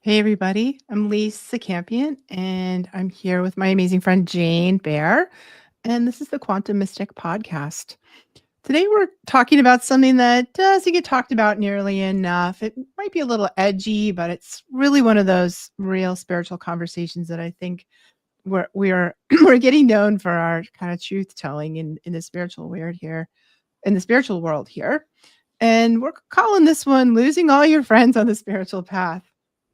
Hey, everybody. I'm Lisa Campion, and I'm here with my amazing friend Jane Bear. And this is the Quantum Mystic Podcast. Today, we're talking about something that doesn't get talked about nearly enough. It might be a little edgy, but it's really one of those real spiritual conversations that I think we're we're getting known for our kind of truth telling in the spiritual weird here, in the spiritual world here. And we're calling this one Losing All Your Friends on the Spiritual Path.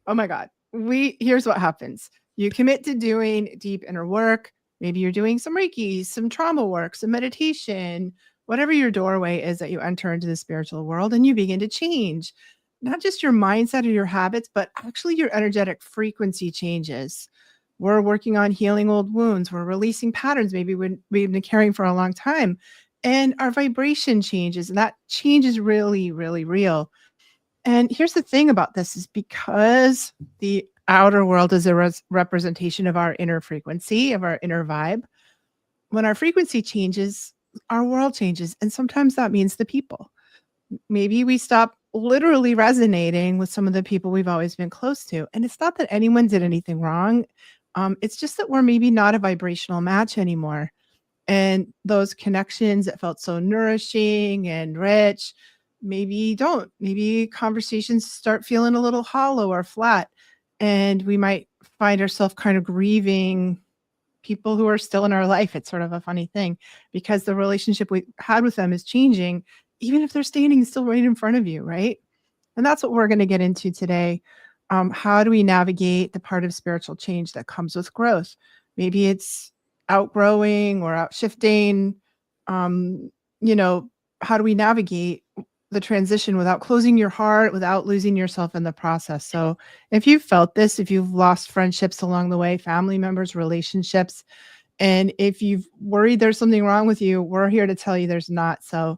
Oh my God. Here's what happens. You commit to doing deep inner work. Maybe you're doing some Reiki, some trauma work, some meditation, whatever your doorway is that you enter into the spiritual world, and you begin to change. Not just your mindset or your habits, but actually your energetic frequency changes. We're working on healing old wounds. We're releasing patterns maybe we've been carrying for a long time, and our vibration changes, and that change is really, really real. And here's the thing about this is because the outer world is a representation of our inner frequency, of our inner vibe. When our frequency changes, our world changes. And sometimes that means the people. Maybe we stop literally resonating with some of the people we've always been close to. And it's not that anyone did anything wrong. It's just that we're maybe not a vibrational match anymore. And those connections that felt so nourishing and rich, maybe don't. Maybe conversations start feeling a little hollow or flat. And we might find ourselves kind of grieving people who are still in our life. It's sort of a funny thing because the relationship we had with them is changing, even if they're standing still right in front of you, right? And that's what we're going to get into today. How do we navigate the part of spiritual change that comes with growth? Maybe it's outgrowing or outshifting. Um, you know, how do we navigate the transition without closing your heart, without losing yourself in the process? So, if you've felt this, if you've lost friendships along the way, family members, relationships, and if you've worried there's something wrong with you, we're here to tell you there's not. So,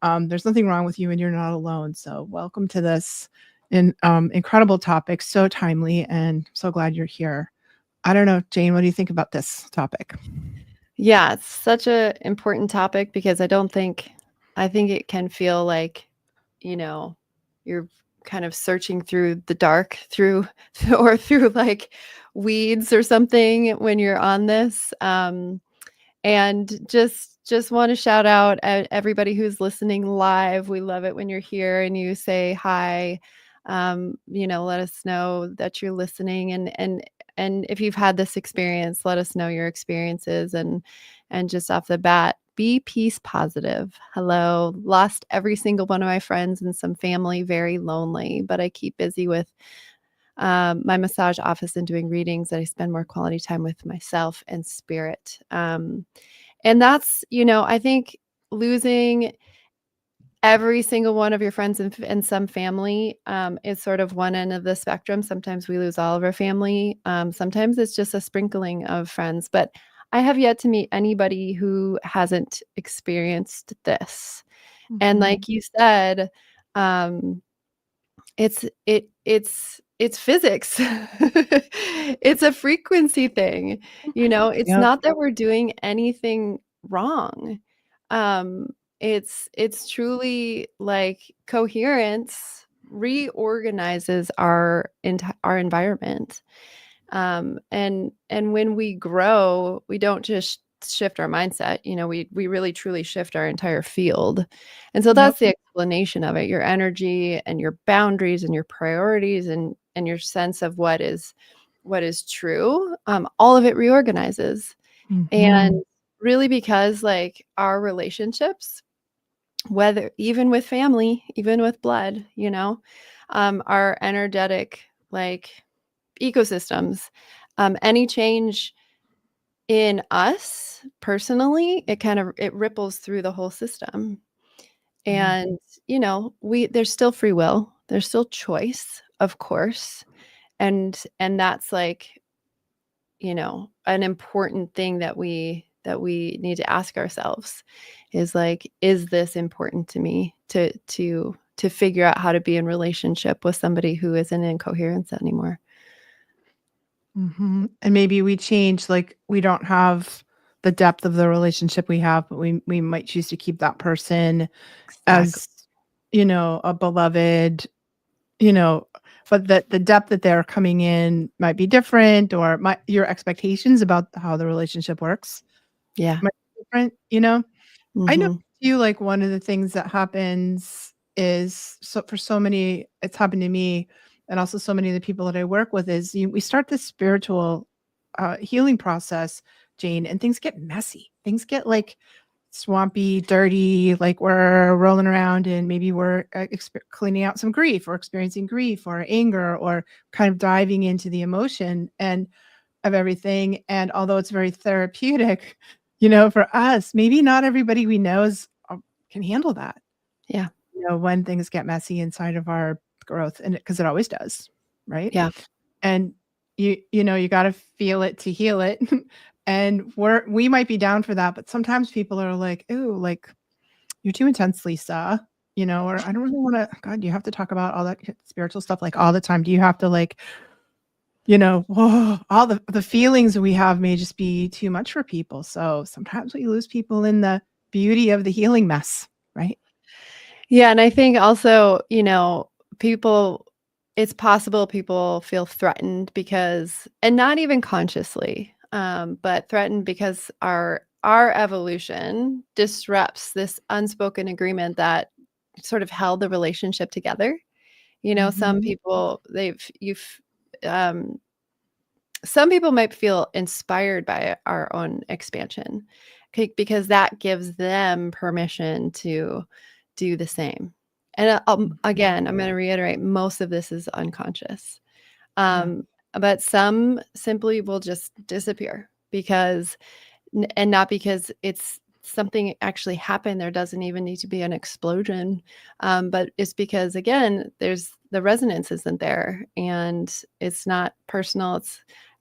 there's nothing wrong with you and you're not alone. So, welcome to this incredible topic, so timely, and so glad you're here. I don't know, Jane, what do you think about this topic? Yeah, it's such a important topic because I think it can feel like, you know, you're kind of searching through the dark through or through like weeds or something when you're on this. And just want to shout out at everybody who's listening live. We love it when you're here and you say hi. Let us know that you're listening, and if you've had this experience, let us know your experiences, and just off the bat, be peace positive. Hello. Lost every single one of my friends and some family, very lonely, but I keep busy with my massage office and doing readings that I spend more quality time with myself and spirit. And that's, I think losing every single one of your friends and some family is sort of one end of the spectrum. Sometimes we lose all of our family. Sometimes it's just a sprinkling of friends. But I have yet to meet anybody who hasn't experienced this. And like you said, um, it's physics. It's a frequency thing. It's Yep. not that we're doing anything wrong. Um, it's truly like coherence reorganizes our environment. And when we grow, we don't just shift our mindset. We really truly shift our entire field. And so Yep. that's the explanation of it. Your energy and your boundaries and your priorities and your sense of what is true, all of it reorganizes. And Mhm. really, because like our relationships, whether even with family, even with blood, our energetic like ecosystems, any change in us personally, it ripples through the whole system. Yeah. And we there's still free will, there's still choice, of course. And that's like, an important thing that we need to ask ourselves is like, is this important to me to figure out how to be in relationship with somebody who isn't in coherence anymore? And maybe we change, like, we don't have the depth of the relationship we have, but we might choose to keep that person Exactly. as, a beloved, you know, but the depth that they're coming in might be different, or your expectations about how the relationship works Yeah. might be different, you know? I know Mhm. too, like, one of the things that happens is, so for so many, it's happened to me and also so many of the people that I work with, is we start this spiritual healing process, Jane, and things get messy. Things get like swampy, dirty, like we're rolling around and maybe we're cleaning out some grief or experiencing grief or anger or kind of diving into the emotion and of everything. And although it's very therapeutic, for us, maybe not everybody we know can handle that. Yeah. When things get messy inside of our growth, and because it always does, right? Yeah. And you got to feel it to heal it. And we might be down for that, but sometimes people are like, "Ooh, like you're too intense, Lisa." Or I don't really want to. God, you have to talk about all that spiritual stuff like all the time. Do you have to like, whoa, all the feelings we have may just be too much for people. So sometimes we lose people in the beauty of the healing mess, right? Yeah, and I think also, people it's possible people feel threatened because, and not even consciously, but threatened because our evolution disrupts this unspoken agreement that sort of held the relationship together. Some Mhm. people um some people might feel inspired by our own expansion, because that gives them permission to do the same. And Mhm. again, I'm going to reiterate, most of this is unconscious. Yeah, But some simply will just disappear because, and not because it's something actually happened. There doesn't even need to be an explosion. But it's because, again, there's the resonance isn't there and it's not personal.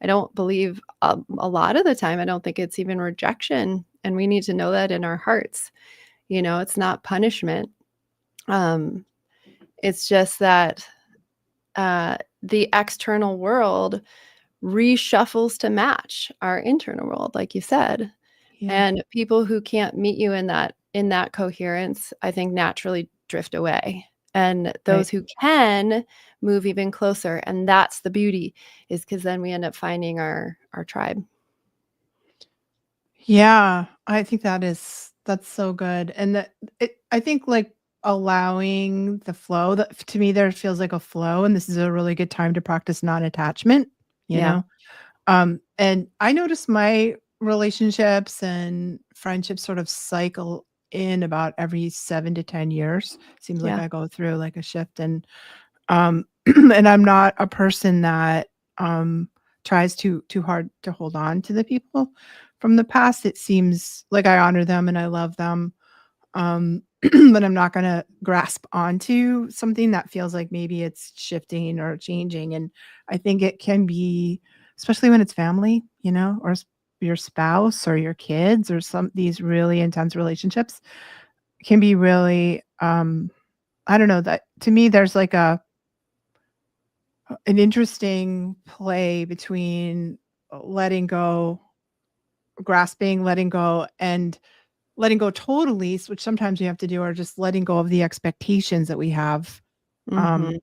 I don't believe a lot of the time, I don't think it's even rejection. And we need to know that in our hearts. It's not punishment. Um, it's just that the external world reshuffles to match our internal world, like you said. yeah, And people who can't meet you in that coherence, I think naturally drift away. And right. those who can move even closer, and that's the beauty, is because then we end up finding our tribe. Yeah, I think that's so good, and I think, like, allowing the flow, that to me, there feels like a flow, and this is a really good time to practice non-attachment, you Yeah. know? And I notice my relationships and friendships sort of cycle in about every 7 to 10 years. Seems like Yeah. I go through, like, a shift, and Um, and I'm not a person that, tries too hard to hold on to the people from the past. It seems like I honor them and I love them, but I'm not gonna grasp onto something that feels like maybe it's shifting or changing, and I think it can be, especially when it's family, or your spouse or your kids or some these really intense relationships can be really, I don't know, that to me, there's like an interesting play between letting go, grasping, letting go, and letting go totally, which sometimes you have to do, or just letting go of the expectations that we have, Mhm.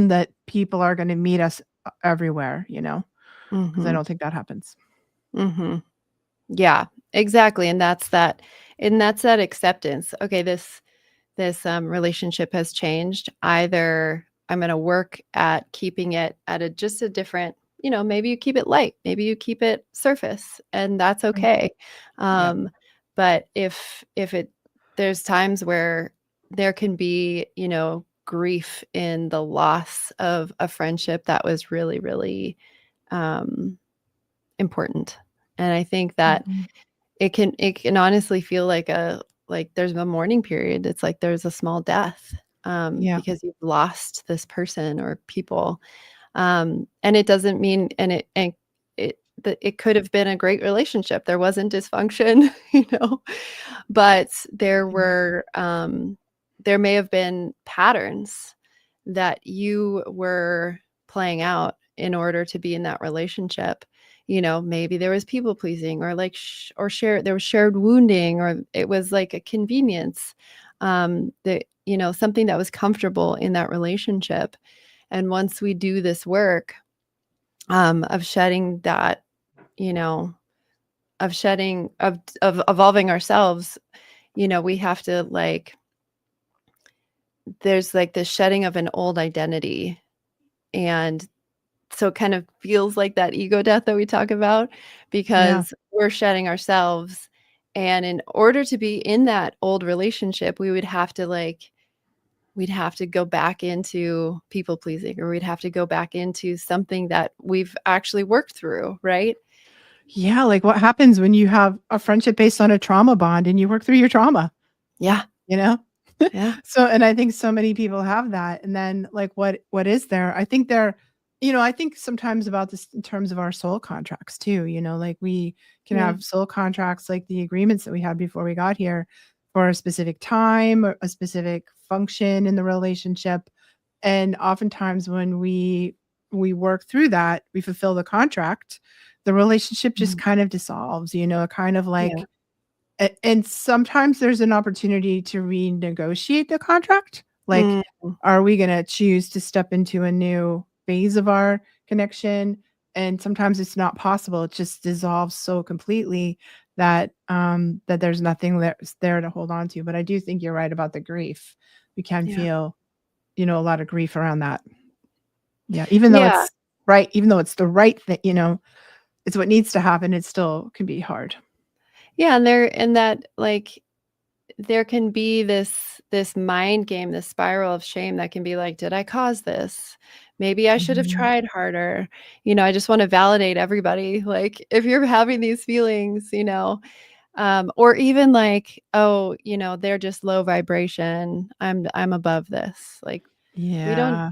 that people are going to meet us everywhere, because I Mhm. don't think that happens. Mhm. Yeah, exactly. And that's that acceptance. Okay, this relationship has changed. Either I'm going to work at keeping it at just a different, maybe you keep it light, maybe you keep it surface, and that's Right. okay. Yeah. um but if it there's times where there can be, grief in the loss of a friendship that was really, really um important. And I think that Mhm. it can honestly feel like there's a mourning period. It's like there's a small death, Yeah. because you've lost this person or people. And it doesn't mean, it could have been a great relationship. There wasn't dysfunction, but there may have been patterns that you were playing out in order to be in that relationship. Maybe there was people pleasing, or like there was shared wounding, or it was like a convenience, that something that was comfortable in that relationship. And once we do this work of shedding that, you know, of shedding of evolving ourselves, we have to like there's like the shedding of an old identity. And so it kind of feels like that ego death that we talk about Yeah. because we're shedding ourselves. And in order to be in that old relationship, we'd have to go back into people pleasing, or we'd have to go back into something that we've actually worked through, right? Yeah, like, what happens when you have a friendship based on a trauma bond and you work through your trauma, Yeah. you know? Yeah. So and I think so many people have that, and then, like, what is there? I think I think sometimes about this in terms of our soul contracts too, like, we can Yeah. have soul contracts, like the agreements that we had before we got here for a specific time or a specific function in the relationship, and oftentimes when we work through that, we fulfill the contract, the relationship just Mhm. kind of dissolves, kind of Yeah. like and sometimes there's an opportunity to renegotiate the contract. Like, Mm. are we gonna choose to step into a new phase of our connection? And sometimes it's not possible. It just dissolves so completely that there's nothing that's there to hold on to. But I do think you're right about the grief. We can Yeah. feel, a lot of grief around that. Yeah, Yeah. even though it's the right thing, it's what needs to happen, it still can be hard. Yeah, and that like there can be this mind game, this spiral of shame that can be like, did I cause this? Maybe I should have Mhm. tried harder. I just want to validate everybody. Like if you're having these feelings, or even like, oh, they're just low vibration. I'm above this. Like we don't Yeah.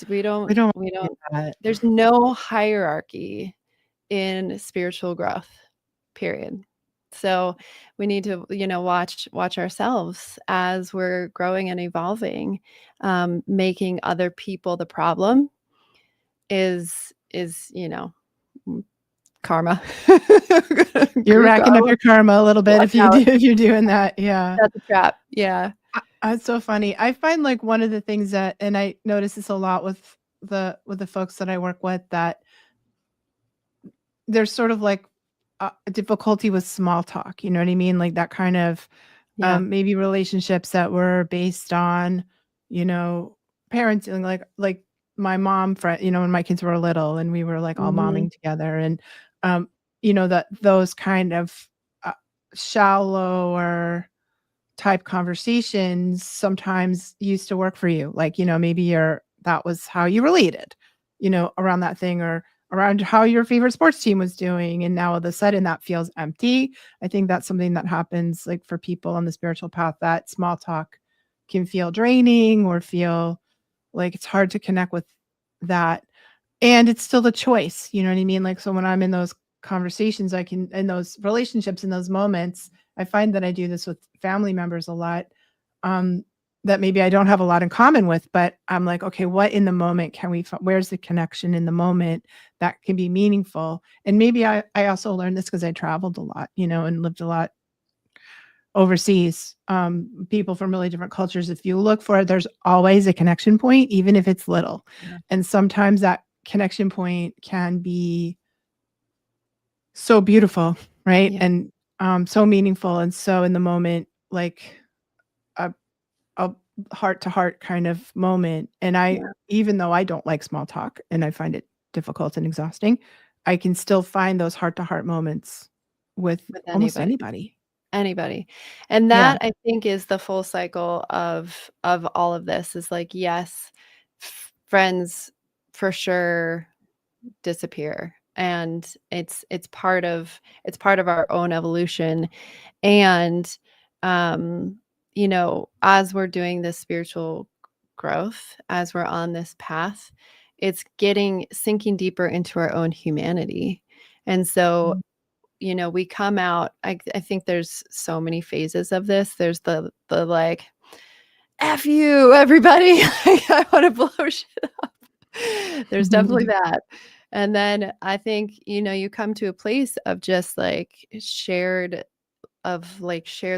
we We don't don't we do don't that. there's no hierarchy in spiritual growth, period. So we need to, watch ourselves as we're growing and evolving. Making other people the problem is karma. You're Group racking up karma. your karma a little bit Watch if you out. do if you're doing that, yeah. That's a trap. Yeah. It's so funny. I find, like, one of the things that and I notice this a lot with the folks that I work with, that there's sort of, like, a difficulty with small talk, you know what I mean? Like, that kind of, Yeah. maybe relationships that were based on, you know, parenting, like my mom friend, when my kids were little and we were, like, all Mhm. momming together and, um, that those kind of, uh, shallower type conversations sometimes used to work for you. Like, maybe that was how you related, around that thing or around how your favorite sports team was doing. And now all of a sudden that feels empty. I think that's something that happens like for people on the spiritual path, that small talk can feel draining or feel like it's hard to connect with that. And it's still the choice, you know what I mean? Like, so when I'm in those conversations, I can in those relationships, in those moments, I find that I do this with family members a lot, um, that maybe I don't have a lot in common with, but I'm like, "Okay, what in the moment can we where's the connection in the moment that can be meaningful?" And maybe I also learned this because I traveled a lot, and lived a lot overseas, people from really different cultures, if you look for it, there's always a connection point, even if it's little. Yeah. And sometimes that connection point can be so beautiful, right? Yeah. And so meaningful and so in the moment, like a, a heart to heart kind of moment. And Yeah. even though I don't like small talk and I find it difficult and exhausting, I can still find those heart to heart moments with With almost anybody. anybody. Anybody. And Yeah. that I think is the full cycle of all of this is like, yes, friends for sure disappear. And it's part of our own evolution. And as we're doing this spiritual growth, as we're on this path, it's getting sinking deeper into our own humanity. And so we come out. I think there's so many phases of this. There's the like, F you, everybody. Like, I want to blow shit up. There's definitely that. And then I think, you come to a place of just like shared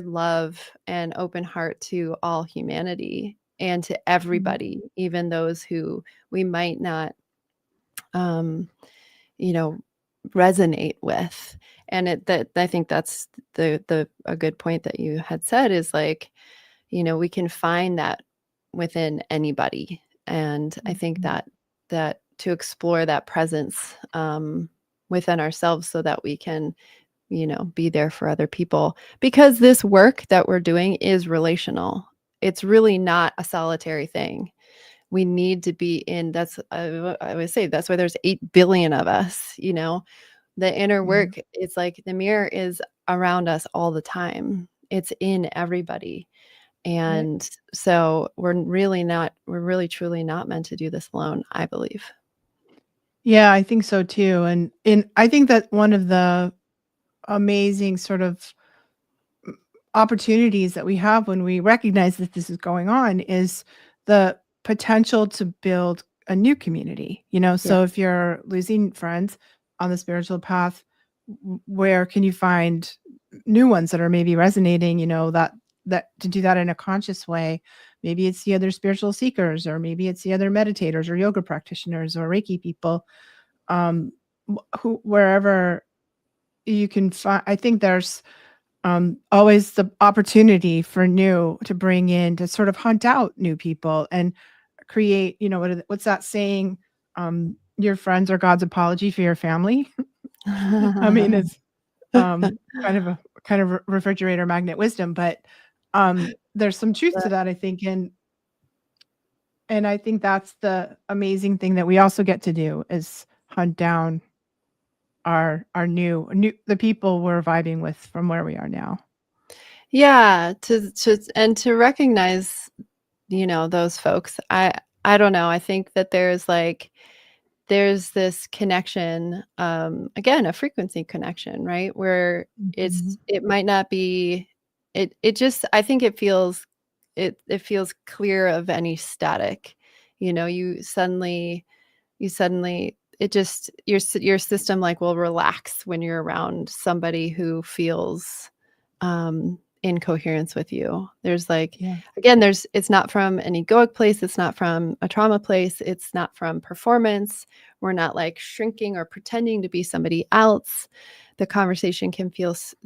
love and open heart to all humanity. and to Mhm. everybody, even those who we might not, um, you know, resonate with. And that I think that's the a good point that you had said is like, we can find that within anybody. And I think Mhm. that to explore that presence within ourselves so that we can, be there for other people. Because this work that we're doing is relational. It's really not a solitary thing. We need to be in that's I would say that's why there's 8 billion of us, the inner Yeah. work, it's like the mirror is around us all the time. It's in everybody. Right. And so we're really truly not meant to do this alone, I believe. Yeah, I think so too. And I think that one of the amazing sort of opportunities that we have when we recognize that this is going on is the potential to build a new community. Yeah. So if you're losing friends on the spiritual path, where can you find new ones that are maybe resonating, that to do that in a conscious way? Maybe it's the other spiritual seekers, or maybe it's the other meditators or yoga practitioners or Reiki people. Who wherever you can find, I think there's always the opportunity for new to bring in, to sort of hunt out new people and create, what's that saying? Your friends are God's apology for your family. I mean, it's kind of a refrigerator magnet wisdom, but there's some truth to But that, I think. And I think that's the amazing thing that we also get to do, is hunt down our new the people we're vibing with from where we are now. yeah, to recognize, those folks. I don't know. I think that there's this connection, again, a frequency connection, right? Where Mhm. it might not be it just I think it feels clear of any static. You suddenly it just your system like will relax when you're around somebody who feels in coherence with you. There's like Yeah. again, it's not from an egoic place, it's not from a trauma place, it's not from performance. We're not like shrinking or pretending to be somebody else. The conversation can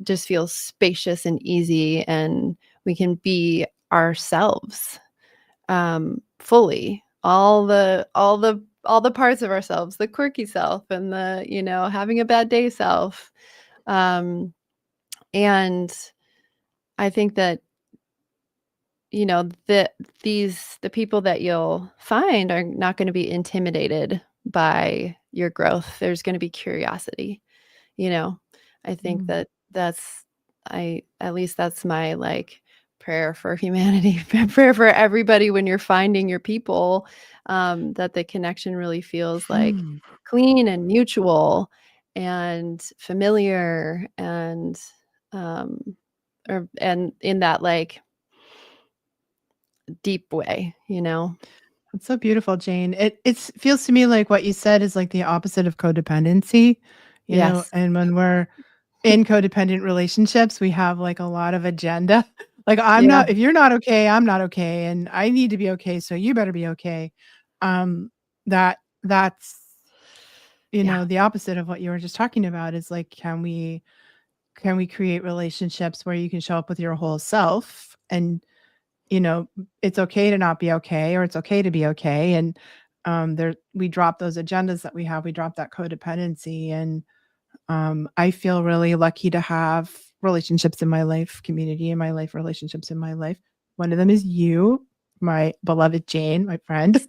just feel spacious and easy, and we can be ourselves fully, all the parts of ourselves, the quirky self and the, having a bad day self. Um, and I think that, the people that you'll find are not going to be intimidated by your growth. There's going to be curiosity, you know. I think Mm. at least that's my like prayer for humanity, prayer for everybody when you're finding your people, that the connection really feels like Hmm. clean and mutual and familiar and um and in that like deep way. That's so beautiful, Jane. It feels to me like what you said is like the opposite of codependency, Yes. and when we're in codependent relationships, we have like a lot of agenda. Like, Yeah. if you're not okay, I'm not okay, and I need to be okay, so you better be okay. Um, that's Yeah. the opposite of what you were just talking about, is like, can we create relationships where you can show up with your whole self, and it's okay to not be okay, or it's okay to be okay. And there, we drop those agendas that we have, we drop that codependency. And I feel really lucky to have relationships in my life, community in my life, relationships in my life. One of them is you, my beloved Jane, my friend,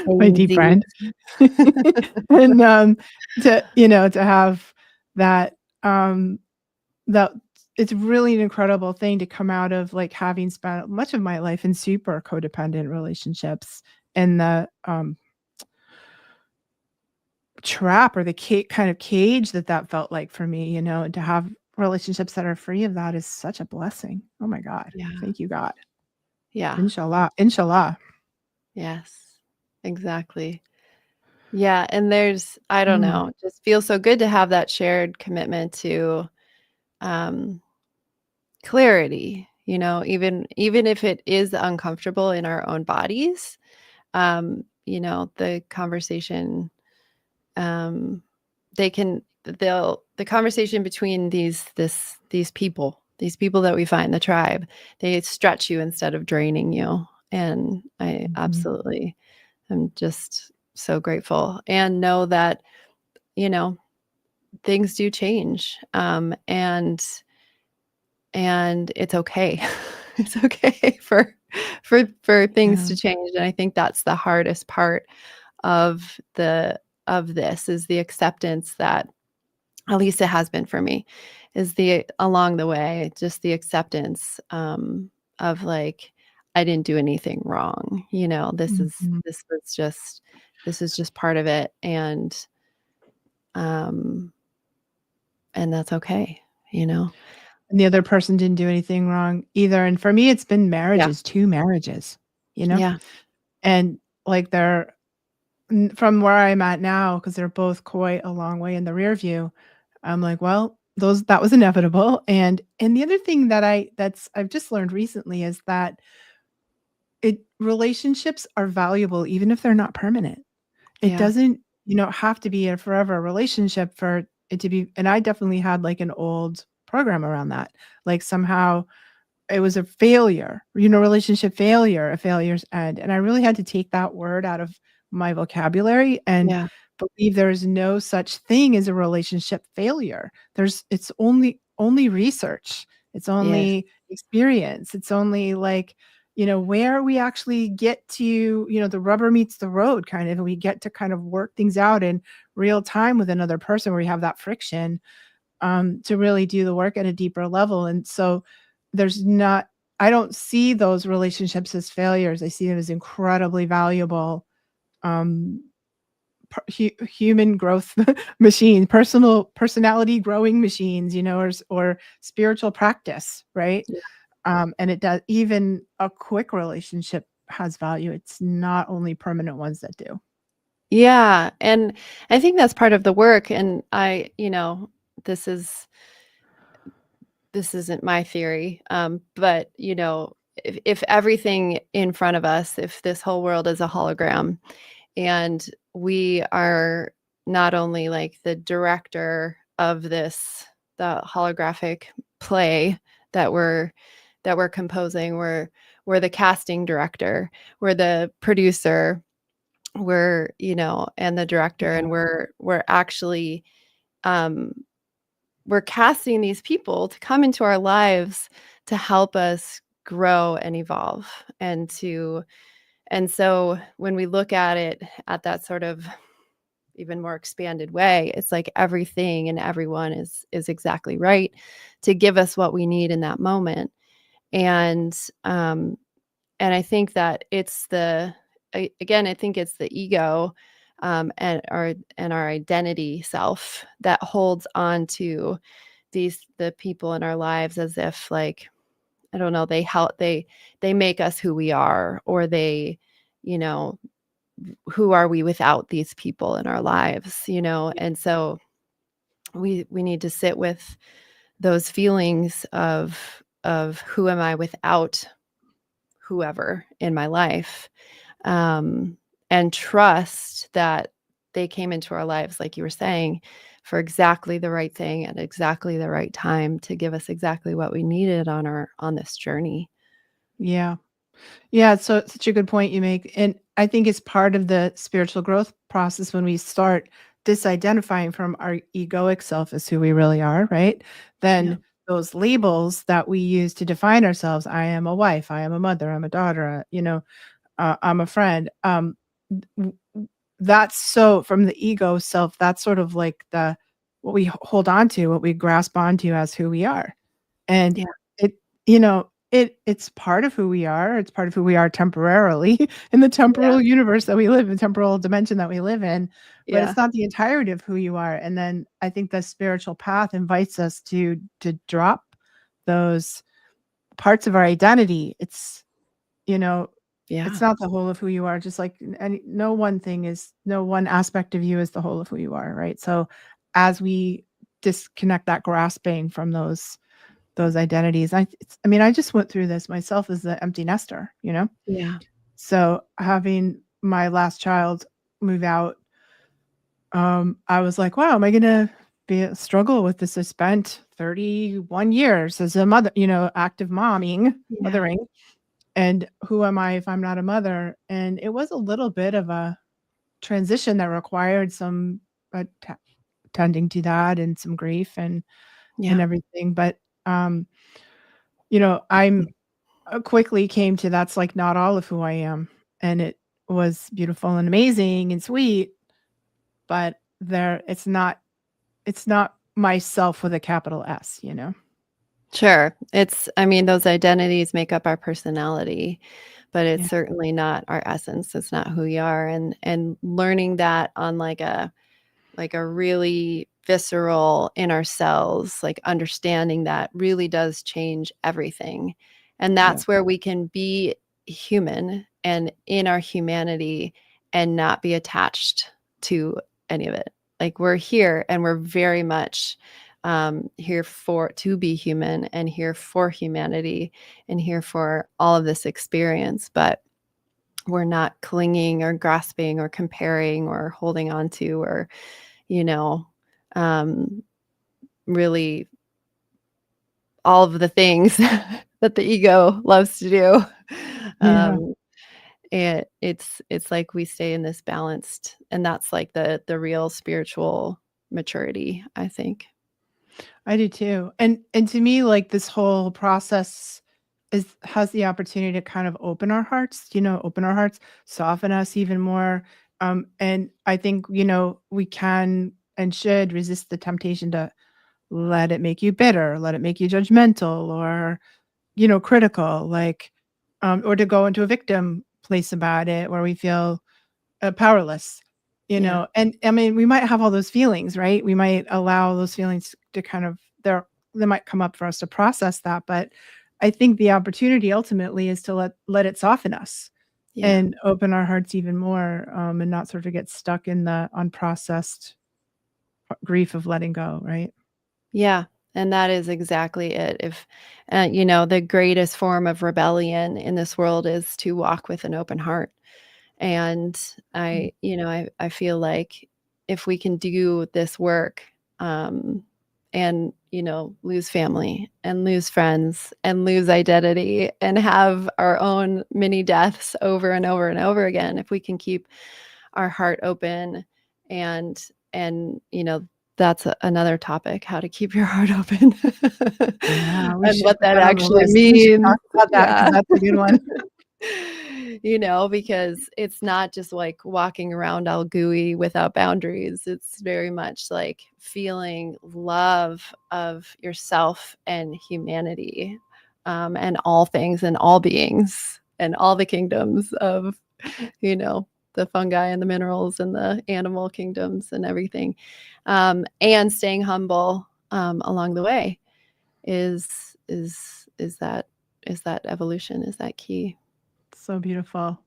my deep Samesies. friend. And to have that, um that it's really an incredible thing to come out of, like, having spent much of my life in super codependent relationships, and the trap, or the kind of cage that felt like for me, and to have relationships that are free of that is such a blessing. Oh my God. Yeah. Thank you, God. Yeah. Inshallah. Inshallah. Yes. Exactly. Yeah, and I don't Mm. know, it just feels so good to have that shared commitment to, um, clarity, even if it is uncomfortable in our own bodies. The conversation, um, the conversation between these people that we find, the tribe, they stretch you instead of draining you. And I Mhm. absolutely am just so grateful and know that, you know, things do change. And it's okay. It's okay for things Yeah. to change. And I think that's the hardest part of this is the acceptance that, at least it has been for me, is the along the way, just the acceptance of like, I didn't do anything wrong. Mhm. This is just part of it. Um and that's okay, you know. And the other person didn't do anything wrong either, and for me, it's been Yeah. marriages, 2 marriages, you know? Yeah. And, like, they're from where I'm at now, because 'cause they're both quite a long way in the rear view, I'm like, "Well, those that was inevitable," and the other thing I've just learned recently is that relationships are valuable even if they're not permanent. It Yeah. doesn't, have to be a forever relationship for it to be, and I definitely had, like, an old program around that. Like, somehow it was a failure, relationship failure, a failure's end, and I really had to take that word out of my vocabulary and Yeah. believe there is no such thing as a relationship failure. It's only research. It's Yes. only experience. It's only, like, where we actually get to, the rubber meets the road kind of, and we get to kind of work things out in real time with another person where we have that friction to really do the work at a deeper level. And so there's not, I don't see those relationships as failures. I see them as incredibly valuable um, human growth machine, personality growing machines, or spiritual practice, right? Yeah. And it does, even a quick relationship has value. It's not only permanent ones that do. Yeah, and I think that's part of the work, and this is this isn't my theory, but, if everything in front of us, if this whole world is a hologram, and we are not only like the director of the holographic play that we're composing, we're the casting director, we're the producer, and the director, Yeah. and we're actually um we're casting these people to come into our lives to help us grow and evolve, and so when we look at it at that sort of even more expanded way, it's like everything and everyone is exactly right to give us what we need in that moment. And um and I think that again, I think it's the ego, and our identity self that holds on to the people in our lives as if, like, I don't know, they make us who we are, or you know who are we without these people in our lives. And so we need to sit with those feelings of who am I without whoever in my life, um, and trust that they came into our lives, like you were saying, for exactly the right thing at exactly the right time to give us exactly what we needed on this journey. Yeah. Yeah, so such a good point you make, and I think it's part of the spiritual growth process when we start disidentifying from our egoic self as who we really are, right? Yeah. Then those labels that we use to define ourselves, I am a wife, I am a mother, I'm a daughter, I'm a friend. W- w- that's so from the ego self, that's sort of like the what we hold on to, what we grasp onto as who we are. And Yeah. it it's part of who we are, it's part of who we are temporarily in the Yeah. temporal universe that we live in, temporal dimension that we live in, but Yeah. it's not the entirety of who you are, and then I think the spiritual path invites us to drop those parts of our identity. You know, it's Yeah. not the whole of who you are, just like no one aspect of you is the whole of who you are, right? So, as we disconnect that grasping from those those identities. I mean, I just went through this myself as the empty nester, you know? Yeah. So having my last child move out, I was like, wow, am I gonna be struggle with this? I spent 31 years as a mother, you know, active Yeah. mothering. And who am I if I'm not a mother? And it was a little bit of a transition that required some tending to that and some grief and Yeah. everything. But you know, I'm quickly came to that's like not all of who I am, and it was beautiful and amazing and sweet, but it's not myself with a capital S, you know? Sure. I mean, those identities make up our personality, but it's Yeah, certainly not our essence. It's not who we are. And learning that on like a really visceral in ourselves, like understanding that really does change everything. And yeah, that's where we can be human and in our humanity and not be attached to any of it. Like we're here and we're very much here for to be human and here for humanity and here for all of this experience. But we're not clinging or grasping or comparing or holding on to or you know, um, really all of the things that the ego loves to do. yeah. Um, it's like we stay in this balanced, and that's like the real spiritual maturity, I think. I do too. And to me, like this whole process has the opportunity to kind of open our hearts, you know, open our hearts, soften us even more. And I think, you know, we can and should resist the temptation to let it make you bitter, let it make you judgmental or, you know, critical, like, or to go into a victim place about it where we feel powerless, you Yeah. know, and I mean, we might have all those feelings, right? We might allow those feelings to kind of they might come up for us to process that, but I think the opportunity ultimately is to let it soften us Yeah. and open our hearts even more, and not sort of get stuck in the unprocessed grief of letting go, right? Yeah. And that is exactly it. If, you know, the greatest form of rebellion in this world is to walk with an open heart. And Mm. I feel like if we can do this work, and, lose family and lose friends and lose identity and have our own mini deaths over and over and over again, if we can keep our heart open and, that's another topic, how to keep your heart open Yeah, we and should what put that that on the actually list. We should talk means. about that because Yeah. that's a good one. Because it's not just like walking around all gooey without boundaries. It's very much like feeling love of yourself and humanity, and all things and all beings and all the kingdoms of, you know, the fungi and the minerals and the animal kingdoms and everything. And staying humble along the way is is that is that evolution, is that key. So beautiful.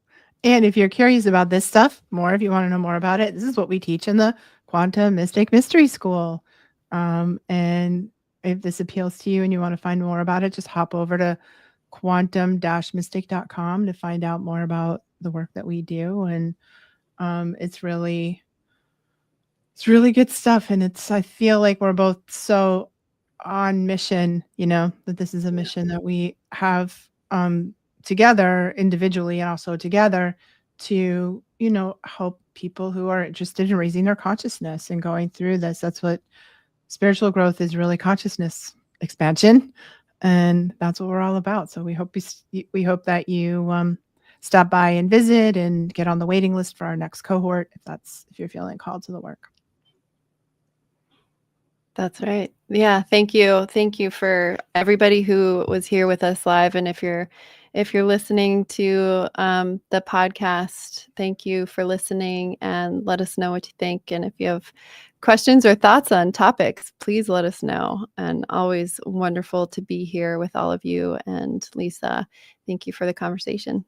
And if you're curious about this stuff more, if you want to know more about it, this is what we teach in the Quantum Mystic Mystery School. And if this appeals to you and you want to find more about it, just hop over to quantum-mystic.com to find out more about the work that we do. And it's really good stuff. And I feel like we're both so on mission, you know, that this is a Yeah. mission that we have together individually and also together to, you know, help people who are interested in raising their consciousness and going through this. That's what spiritual growth is, really consciousness expansion. And that's what we're all about. So we hope that you stop by and visit and get on the waiting list for our next cohort if you're feeling called to the work. That's right. Yeah, thank you. Thank you for everybody who was here with us live, and if you're listening to the podcast, thank you for listening, and let us know what you think. And if you have questions or thoughts on topics, please let us know. And always wonderful to be here with all of you. And Lisa, thank you for the conversation.